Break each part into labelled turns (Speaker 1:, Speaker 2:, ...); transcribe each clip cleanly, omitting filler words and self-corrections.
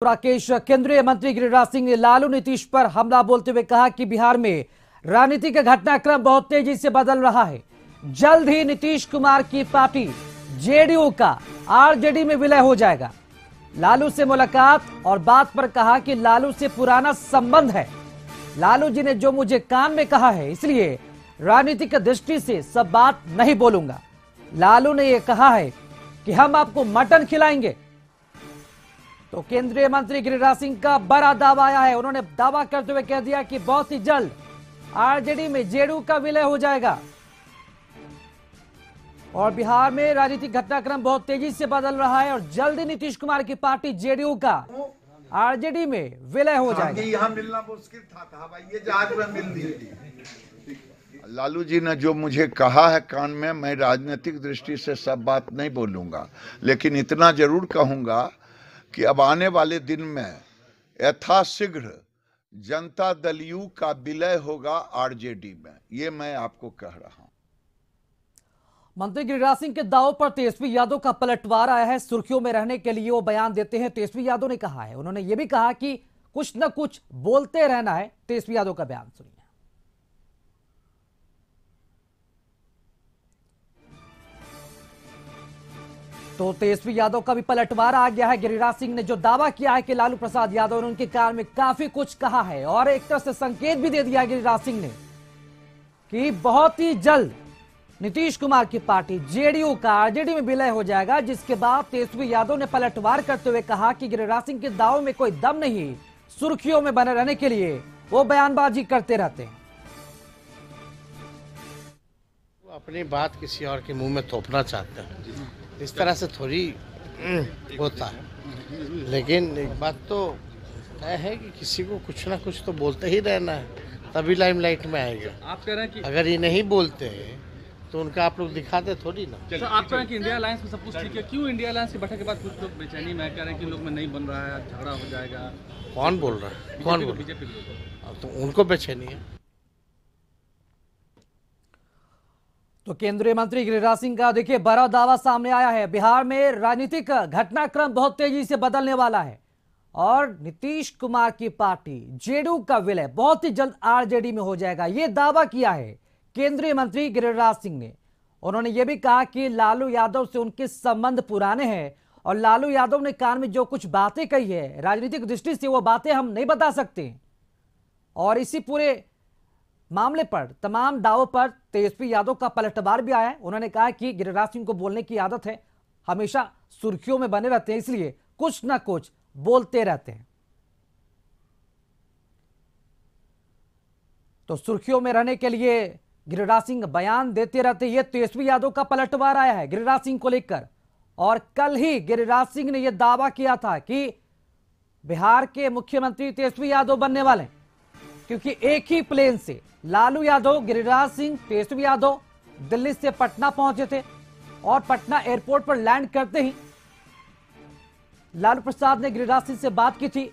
Speaker 1: राकेश, केंद्रीय मंत्री गिरिराज सिंह ने लालू नीतीश पर हमला बोलते हुए कहा कि बिहार में राजनीति का घटनाक्रम बहुत तेजी से बदल रहा है। जल्द ही नीतीश कुमार की पार्टी जेडीयू का आरजेडी में विलय हो जाएगा। लालू से मुलाकात और बात पर कहा कि लालू से पुराना संबंध है। लालू जी ने जो मुझे कान में कहा है, इसलिए राजनीतिक दृष्टि से सब बात नहीं बोलूंगा। लालू ने यह कहा है कि हम आपको मटन खिलाएंगे। तो केंद्रीय मंत्री गिरिराज सिंह का बड़ा दावा आया है। उन्होंने दावा करते हुए कह दिया कि बहुत ही जल्द आरजेडी में जेडीयू का विलय हो जाएगा और बिहार में राजनीतिक घटनाक्रम बहुत तेजी से बदल रहा है और जल्द ही नीतीश कुमार की पार्टी जेडीयू का आरजेडी में विलय हो जाएगा।
Speaker 2: यहाँ मिलना मुश्किल था भाई, ये जहाज में मिल दी। लालू जी ने जो मुझे कहा है कान में, मैं राजनीतिक दृष्टि से सब बात नहीं बोलूंगा, लेकिन इतना जरूर कहूंगा कि अब आने वाले दिन में यथाशीघ्र जनता दल यू का विलय होगा आरजेडी में। ये मैं आपको कह रहा हूं।
Speaker 1: मंत्री गिरिराज सिंह के दावों पर तेजस्वी यादव का पलटवार आया है। सुर्खियों में रहने के लिए वो बयान देते हैं। तेजस्वी यादव ने कहा है, उन्होंने ये भी कहा कि कुछ न कुछ बोलते रहना है। तेजस्वी यादव का बयान सुनिए। तो तेजस्वी यादव का भी पलटवार आ गया है। गिरिराज सिंह ने जो दावा किया है कि लालू प्रसाद यादव ने उनके कान में काफी कुछ कहा है और एक तरह से संकेत भी दे दिया है गिरिराज सिंह ने कि बहुत ही जल्द नीतीश कुमार की पार्टी जेडीयू का आरजेडी में विलय हो जाएगा। जिसके बाद तेजस्वी यादव ने पलटवार करते हुए कहा कि गिरिराज सिंह के दावों में कोई दम नहीं, सुर्खियों में बने रहने के लिए वो बयानबाजी करते रहते हैं।
Speaker 3: वो अपनी बात किसी और के मुंह में थोपना चाहते हैं, इस तरह से थोड़ी होता है। लेकिन एक बात तो तय है कि किसी को कुछ ना कुछ तो बोलते ही रहना है, तभी लाइमलाइट में आएगा।
Speaker 4: आप कह रहे हैं कि
Speaker 3: अगर ये नहीं बोलते हैं तो उनका आप लोग दिखाते थोड़ी ना।
Speaker 4: तो आप कह रहे हैं कि इंडिया अलायंस में सब कुछ ठीक है, क्यों इंडिया अलायंस की बैठक के बाद कुछ लोग बेचैनी में कह रहे हैं कि लोग में नहीं बन रहा है, झगड़ा हो जाएगा?
Speaker 3: कौन बोल रहा है? कौन बोल?
Speaker 4: बीजेपी
Speaker 3: तो उनको बेचैनी है।
Speaker 1: तो केंद्रीय मंत्री गिरिराज सिंह का देखिए बड़ा दावा सामने आया है। बिहार में राजनीतिक घटनाक्रम बहुत तेजी से बदलने वाला है और नीतीश कुमार की पार्टी जेडीयू का विलय बहुत ही जल्द आरजेडी में हो जाएगा। यह दावा किया है केंद्रीय मंत्री गिरिराज सिंह ने। उन्होंने यह भी कहा कि लालू यादव से उनके संबंध पुराने हैं और लालू यादव ने कान में जो कुछ बातें कही है राजनीतिक दृष्टि से वो बातें हम नहीं बता सकते। और इसी पूरे मामले पर, तमाम दावों पर तेजस्वी यादव का पलटवार भी आया है। उन्होंने कहा कि गिरिराज सिंह को बोलने की आदत है, हमेशा सुर्खियों में बने रहते हैं, इसलिए कुछ ना कुछ बोलते रहते हैं। तो सुर्खियों में रहने के लिए गिरिराज सिंह बयान देते रहते। ये तेजस्वी यादव का पलटवार आया है गिरिराज सिंह को लेकर। और कल ही गिरिराज सिंह ने यह दावा किया था कि बिहार के मुख्यमंत्री तेजस्वी यादव बनने वाले, क्योंकि एक ही प्लेन से लालू यादव, गिरिराज सिंह, तेजस्वी यादव दिल्ली से पटना पहुंचे थे और पटना एयरपोर्ट पर लैंड करते ही लालू प्रसाद ने गिरिराज सिंह से बात की थी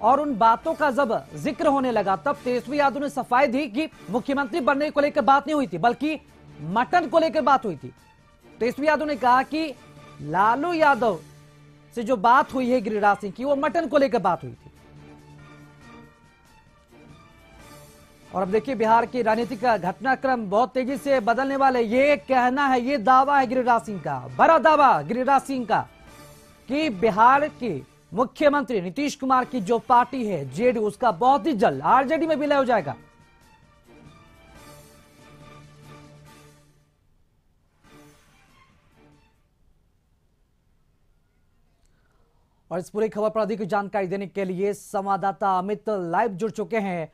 Speaker 1: और उन बातों का जब जिक्र होने लगा तब तेजस्वी यादव ने सफाई दी कि मुख्यमंत्री बनने को लेकर बात नहीं हुई थी, बल्कि मटन को लेकर बात हुई थी। तेजस्वी यादव ने कहा कि लालू यादव से जो बात हुई है गिरिराज सिंह की, वो मटन को लेकर बात हुई थी। और अब देखिए बिहार की राजनीति का घटनाक्रम बहुत तेजी से बदलने वाले, ये कहना है, ये दावा है गिरिराज सिंह का, बड़ा दावा गिरिराज सिंह का कि बिहार के मुख्यमंत्री नीतीश कुमार की जो पार्टी है जेडीयू, उसका बहुत ही जल्द आरजेडी में विलय हो जाएगा। और इस पूरी खबर पर अधिक जानकारी देने के लिए संवाददाता अमित लाइव जुड़ चुके हैं।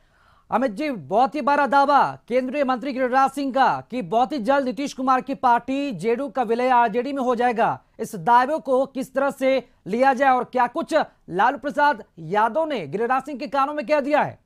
Speaker 1: अमित जी, बहुत ही बड़ा दावा केंद्रीय मंत्री गिरिराज सिंह का कि बहुत ही जल्द नीतीश कुमार की पार्टी जेडीयू का विलय आरजेडी में हो जाएगा। इस दावे को किस तरह से लिया जाए और क्या कुछ लालू प्रसाद यादव ने गिरिराज सिंह के कानों में कह दिया है?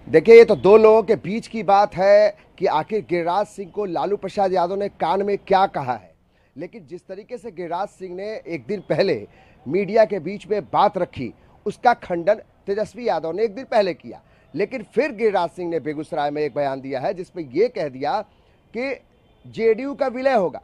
Speaker 5: देखिए, ये तो दो लोगों के बीच की बात है कि आखिर गिरिराज सिंह को लालू प्रसाद यादव ने कान में क्या कहा है। लेकिन जिस तरीके से गिरिराज सिंह ने एक दिन पहले मीडिया के बीच में बात रखी, उसका खंडन तेजस्वी यादव ने एक दिन पहले किया। लेकिन फिर गिरिराज सिंह ने बेगूसराय में एक बयान दिया है जिसमें यह कह दिया कि जेडीयू का विलय होगा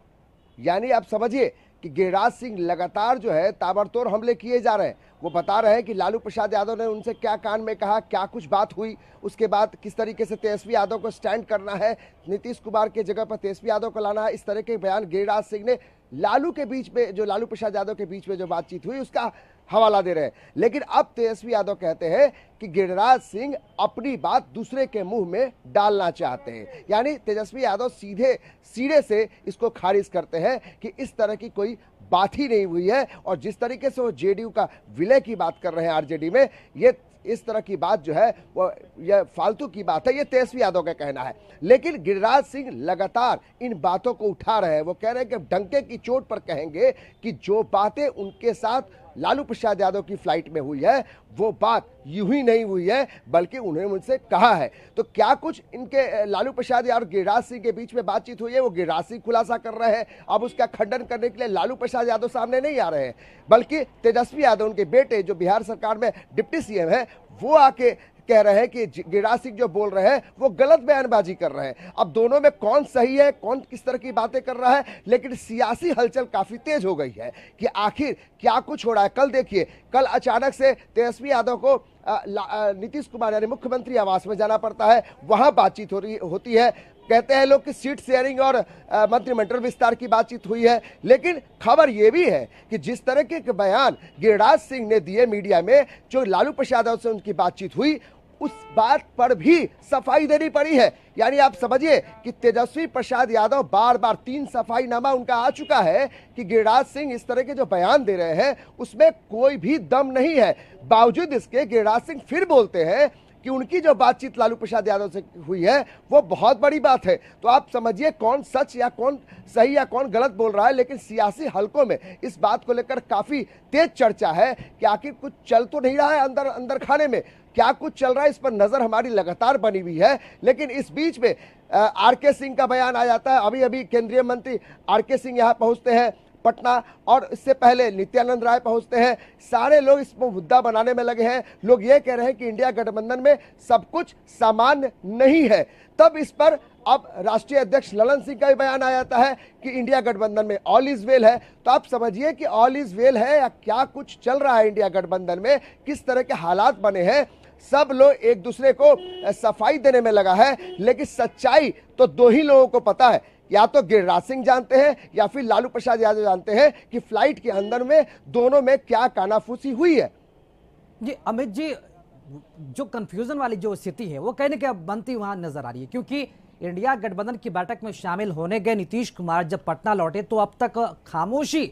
Speaker 5: यानी आप समझिए कि गिरिराज सिंह लगातार जो है ताबड़तोड़ हमले किए जा रहे हैं। वो बता रहे हैं कि लालू प्रसाद यादव ने उनसे क्या कान में कहा, क्या कुछ बात हुई, उसके बाद किस तरीके से तेजस्वी यादव को स्टैंड करना है, नीतीश कुमार के जगह पर तेजस्वी यादव को लाना है। इस तरह के बयान गिरिराज सिंह ने लालू प्रसाद यादव के बीच में जो बातचीत हुई उसका हवाला दे रहे हैं। लेकिन अब तेजस्वी यादव कहते हैं कि गिरिराज सिंह अपनी बात दूसरे के मुंह में डालना चाहते हैं। यानी तेजस्वी यादव सीधे से इसको खारिज करते हैं कि इस तरह की कोई बात ही नहीं हुई है। और जिस तरीके से वो जेडीयू का विलय की बात कर रहे हैं आरजेडी में, ये इस तरह की बात जो है वो ये फालतू की बात है, ये तेजस्वी यादव का कहना है। लेकिन गिरिराज सिंह लगातार इन बातों को उठा रहे हैं। वो कह रहे हैं कि डंके की चोट पर कहेंगे कि जो बातें उनके साथ लालू प्रसाद यादव की फ्लाइट में हुई है वो बात यूं ही नहीं हुई है, बल्कि उन्होंने मुझसे कहा है। तो क्या कुछ इनके लालू प्रसाद यादव और गिरिराज सिंह के बीच में बातचीत हुई है, वो गिरिराज सिंह खुलासा कर रहे हैं। अब उसका खंडन करने के लिए लालू प्रसाद यादव सामने नहीं आ रहे हैं, बल्कि तेजस्वी यादव उनके बेटे जो बिहार सरकार में डिप्टी सीएम है वो आके कह रहे हैं कि गिरिराज सिंह जो बोल रहे हैं वो गलत बयानबाजी कर रहे हैं। अब दोनों में कौन सही है, कौन किस तरह की बातें कर रहा है, लेकिन सियासी हलचल काफी तेज हो गई है कि आखिर क्या कुछ हो रहा है। कल देखिए, कल अचानक से तेजस्वी यादव को नीतीश कुमार यानी मुख्यमंत्री आवास में जाना पड़ता है, वहां बातचीत होती है। कहते हैं लोग कि सीट शेयरिंग और मंत्रिमंडल विस्तार की बातचीत हुई है। लेकिन खबर यह भी है कि जिस तरह के बयान गिरिराज सिंह ने दिए मीडिया में, जो लालू प्रसाद यादव से उनकी बातचीत हुई, उस बात पर भी सफाई देनी पड़ी है। यानी आप समझिए कि तेजस्वी प्रसाद यादव बार बार 3 सफाईनामा उनका आ चुका है कि गिरिराज सिंह इस तरह के जो बयान दे रहे हैं उसमें कोई भी दम नहीं है। बावजूद इसके गिरिराज सिंह फिर बोलते हैं कि उनकी जो बातचीत लालू प्रसाद यादव से हुई है वो बहुत बड़ी बात है। तो आप समझिए कौन सच या कौन सही या कौन गलत बोल रहा है। लेकिन सियासी हलकों में इस बात को लेकर काफी तेज चर्चा है कि आखिर कुछ चल तो नहीं रहा है अंदर खाने में, क्या कुछ चल रहा है, इस पर नजर हमारी लगातार बनी हुई है। लेकिन इस बीच में आरके सिंह का बयान आ जाता है। अभी केंद्रीय मंत्री आरके सिंह यहाँ पहुंचते हैं पटना, और इससे पहले नित्यानंद राय पहुंचते हैं। सारे लोग इसको मुद्दा बनाने में लगे हैं। लोग ये कह रहे हैं कि इंडिया गठबंधन में सब कुछ सामान्य नहीं है। तब इस पर अब राष्ट्रीय अध्यक्ष ललन सिंह का भी बयान आ जाता है कि इंडिया गठबंधन में ऑल इज वेल है। तो आप समझिए कि ऑल इज वेल है या क्या कुछ चल रहा है इंडिया गठबंधन में, किस तरह के हालात बने हैं। सब लोग एक दूसरे को सफाई देने में लगा है। लेकिन सच्चाई तो दो ही लोगों को पता है, या तो गिरिराज सिंह जानते हैं या फिर लालू प्रसाद यादव जानते हैं कि फ्लाइट के अंदर में दोनों में क्या कानाफूसी हुई है।
Speaker 1: जी अमित जी, जो कंफ्यूजन वाली जो स्थिति है वो कहने के बनती वहां नजर आ रही है, क्योंकि इंडिया गठबंधन की बैठक में शामिल होने गए नीतीश कुमार जब पटना लौटे तो अब तक खामोशी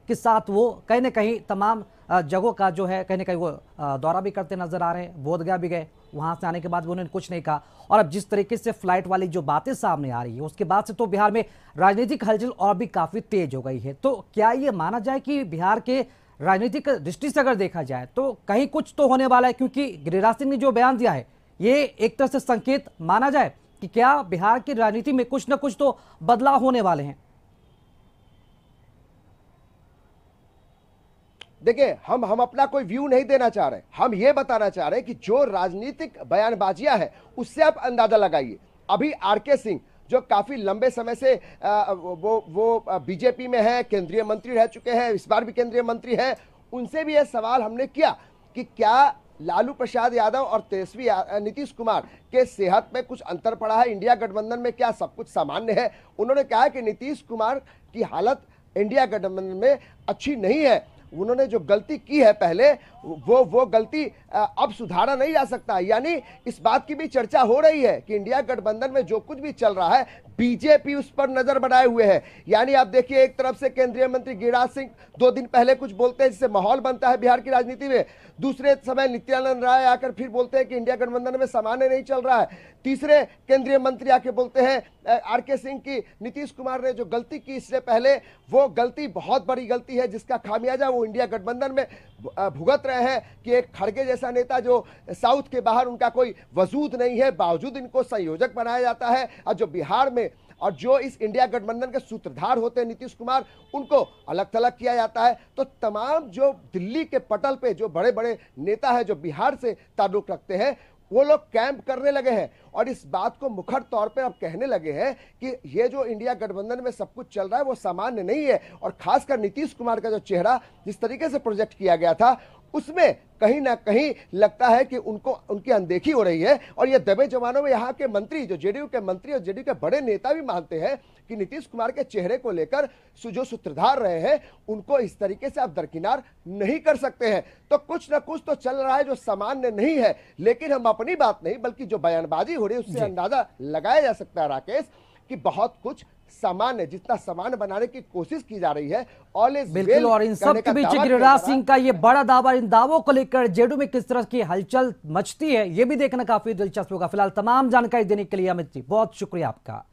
Speaker 1: के साथ वो कहीं ना कहीं तमाम जगहों का जो है कहीं ना कहीं वो दौरा भी करते नजर आ रहे हैं। बोधगया भी गए, वहां से आने के बाद भी उन्होंने कुछ नहीं कहा। और अब जिस तरीके से फ्लाइट वाली जो बातें सामने आ रही है उसके बाद से तो बिहार में राजनीतिक हलचल और भी काफी तेज हो गई है। तो क्या ये माना जाए कि बिहार के राजनीतिक दृष्टि से अगर देखा जाए तो कहीं कुछ तो होने वाला है, क्योंकि गिरिराज सिंह ने जो बयान दिया है ये एक तरह से संकेत माना जाए कि क्या बिहार की राजनीति में कुछ ना कुछ तो बदलाव होने वाले हैं।
Speaker 5: देखिए, हम अपना कोई व्यू नहीं देना चाह रहे, हम ये बताना चाह रहे हैं कि जो राजनीतिक बयानबाजियां है उससे आप अंदाजा लगाइए। अभी आरके सिंह जो काफी लंबे समय से वो बीजेपी में है, केंद्रीय मंत्री रह चुके हैं, इस बार भी केंद्रीय मंत्री है, उनसे भी यह सवाल हमने किया कि क्या लालू प्रसाद यादव और तेजस्वी नीतीश कुमार के सेहत में कुछ अंतर पड़ा है, इंडिया गठबंधन में क्या सब कुछ सामान्य है। उन्होंने कहा कि नीतीश कुमार की हालत इंडिया गठबंधन में अच्छी नहीं है। उन्होंने जो गलती की है पहले वो गलती अब सुधारा नहीं जा सकता। यानी इस बात की भी चर्चा हो रही है कि इंडिया गठबंधन में जो कुछ भी चल रहा है बीजेपी उस पर नजर बनाए हुए है। यानी आप देखिए, एक तरफ से केंद्रीय मंत्री गिरिराज सिंह 2 दिन पहले कुछ बोलते हैं जिससे माहौल बनता है बिहार की राजनीति में, दूसरे समय नित्यानंद राय आकर फिर बोलते हैं कि इंडिया गठबंधन में सामान्य नहीं चल रहा है, तीसरे केंद्रीय मंत्री आके बोलते हैं आरके सिंह की नीतीश कुमार ने जो गलती की इससे पहले वो गलती बहुत बड़ी गलती है जिसका खामियाजा वो इंडिया गठबंधन में भुगत रहे हैं कि एक खड़गे जैसा नेता जो साउथ के बाहर उनका कोई वजूद नहीं है, बावजूद इनको संयोजक बनाया जाता है। और जो बिहार में और जो इस इंडिया गठबंधन के सूत्रधार होते हैं नीतीश कुमार, उनको अलग थलग किया जाता है। तो तमाम जो दिल्ली के पटल पे जो बड़े बड़े नेता है जो बिहार से ताल्लुक रखते हैं वो लोग कैंप करने लगे हैं और इस बात को मुखर तौर पर अब कहने लगे हैं कि ये जो इंडिया गठबंधन में सब कुछ चल रहा है वो सामान्य नहीं है। और खासकर नीतीश कुमार का जो चेहरा जिस तरीके से प्रोजेक्ट किया गया था उसमें कहीं ना कहीं लगता है कि उनकी अनदेखी हो रही है। और ये दबे जमानों में यहाँ के मंत्री, जो जेडीयू के मंत्री और जेडीयू के बड़े नेता भी मानते हैं कि नीतीश कुमार के चेहरे को लेकर जो सूत्रधार रहे हैं उनको इस तरीके से आप दरकिनार नहीं कर सकते हैं। तो कुछ ना कुछ तो चल रहा है जो सामान्य नहीं है। लेकिन हम अपनी बात नहीं बल्कि जो बयानबाजी हो रही है उससे अंदाजा लगाया जा सकता है राकेश कि बहुत कुछ सामान्य, जितना सामान्य बनाने की कोशिश की जा रही है ऑल इज वेल।
Speaker 1: बिल्कुल, और इन सब के बीच गिरिराज सिंह का ये बड़ा दावा, इन दावों को लेकर जेडीयू में किस तरह की हलचल मचती है ये भी देखना काफी दिलचस्प होगा। फिलहाल तमाम जानकारी देने के लिए अमित जी बहुत शुक्रिया आपका।